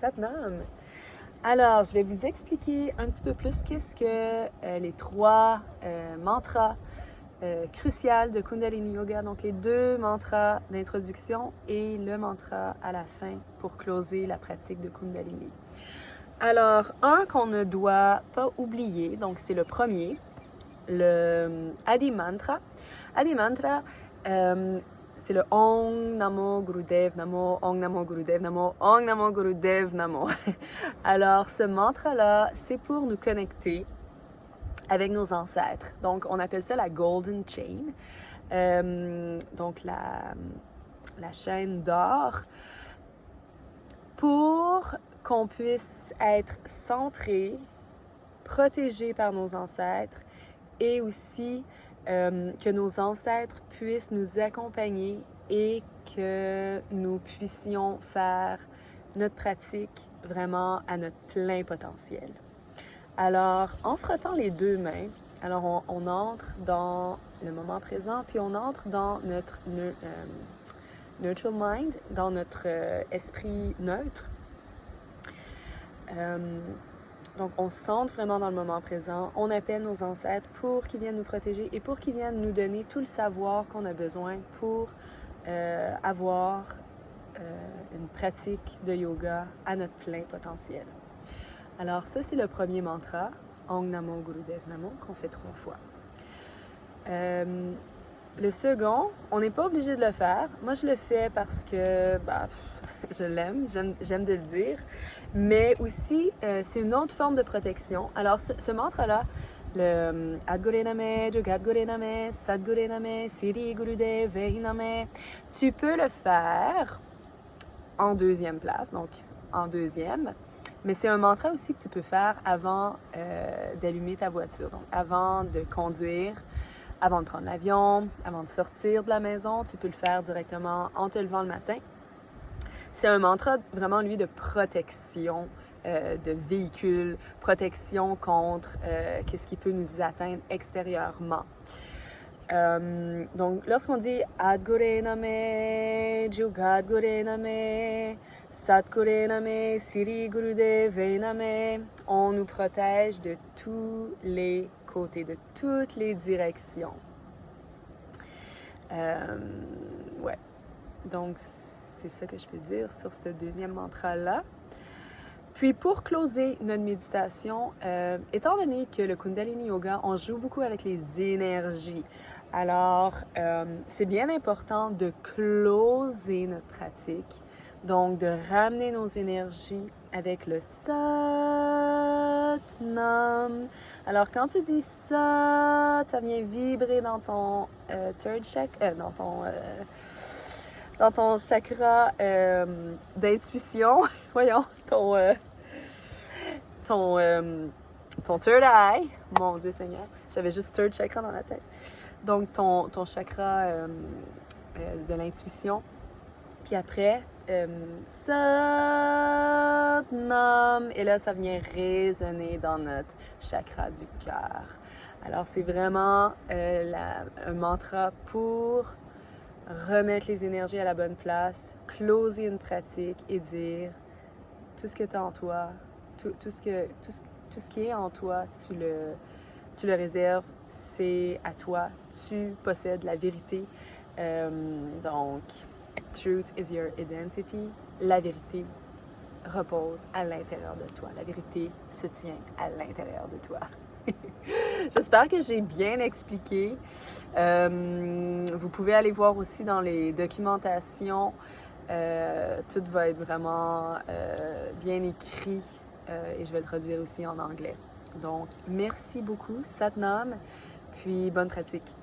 Satnam. Alors, je vais vous expliquer un petit peu plus qu'est-ce que les trois mantras cruciaux de Kundalini Yoga, donc les deux mantras d'introduction et le mantra à la fin pour closer la pratique de Kundalini. Alors, un qu'on ne doit pas oublier, donc c'est le premier, le Adi Mantra. Adi Mantra, c'est le Om Namo Gurudev Namo, Om Namo Gurudev Namo, Om Namo Gurudev Namo. Alors, ce mantra-là, c'est pour nous connecter avec nos ancêtres. Donc, on appelle ça la Golden Chain. Donc, la chaîne d'or. Pour qu'on puisse être centré, protégé par nos ancêtres et aussi que nos ancêtres puissent nous accompagner et que nous puissions faire notre pratique vraiment à notre plein potentiel. Alors, en frottant les deux mains, alors on entre dans le moment présent, puis on entre dans notre neutral mind, dans notre esprit neutre. Donc, on se centre vraiment dans le moment présent. On appelle nos ancêtres pour qu'ils viennent nous protéger et pour qu'ils viennent nous donner tout le savoir qu'on a besoin pour avoir une pratique de yoga à notre plein potentiel. Alors, ça, c'est le premier mantra, Om Namo Gurudev Namo, qu'on fait 3 fois. Le second, on n'est pas obligé de le faire. Moi, je le fais parce que je l'aime, j'aime de le dire. Mais aussi, c'est une autre forme de protection. Alors, ce mantra-là, le Adgure Name, Jugadgure Name, Sadgure Name, Siri Gurudev Vehi Name, tu peux le faire en deuxième place, donc en deuxième. Mais c'est un mantra aussi que tu peux faire avant d'allumer ta voiture, donc avant de conduire. Avant de prendre l'avion, avant de sortir de la maison, tu peux le faire directement en te levant le matin. C'est un mantra vraiment, lui, de protection de véhicule, protection contre qu'est-ce qui peut nous atteindre extérieurement. Donc, lorsqu'on dit Adgure Name, Jugadgure Name, Sadgure Name, Siri Gurudev Name, on nous protège de tous les côtés, de toutes les directions. Ouais. Donc, c'est ça que je peux dire sur ce deuxième mantra-là. Puis, pour closer notre méditation, étant donné que le Kundalini Yoga, on joue beaucoup avec les énergies, alors c'est bien important de closer notre pratique, donc de ramener nos énergies avec le Satnam. Alors, quand tu dis Sat, ça vient vibrer dans ton third chakra, dans ton chakra d'intuition. Voyons, ton third eye. Mon Dieu Seigneur, j'avais juste third chakra dans la tête. Donc, ton chakra de l'intuition. Puis après, Satnam. Et là, ça vient résonner dans notre chakra du cœur. Alors, c'est vraiment un mantra pour remettre les énergies à la bonne place, closer une pratique et dire tout ce que tu as en toi, tout ce qui est en toi, tu le réserves, c'est à toi, tu possèdes la vérité. Donc, truth is your identity. La vérité repose à l'intérieur de toi. La vérité se tient à l'intérieur de toi. J'espère que j'ai bien expliqué. Vous pouvez aller voir aussi dans les documentations. Tout va être vraiment bien écrit et je vais le traduire aussi en anglais. Donc, merci beaucoup, Satnam, puis bonne pratique.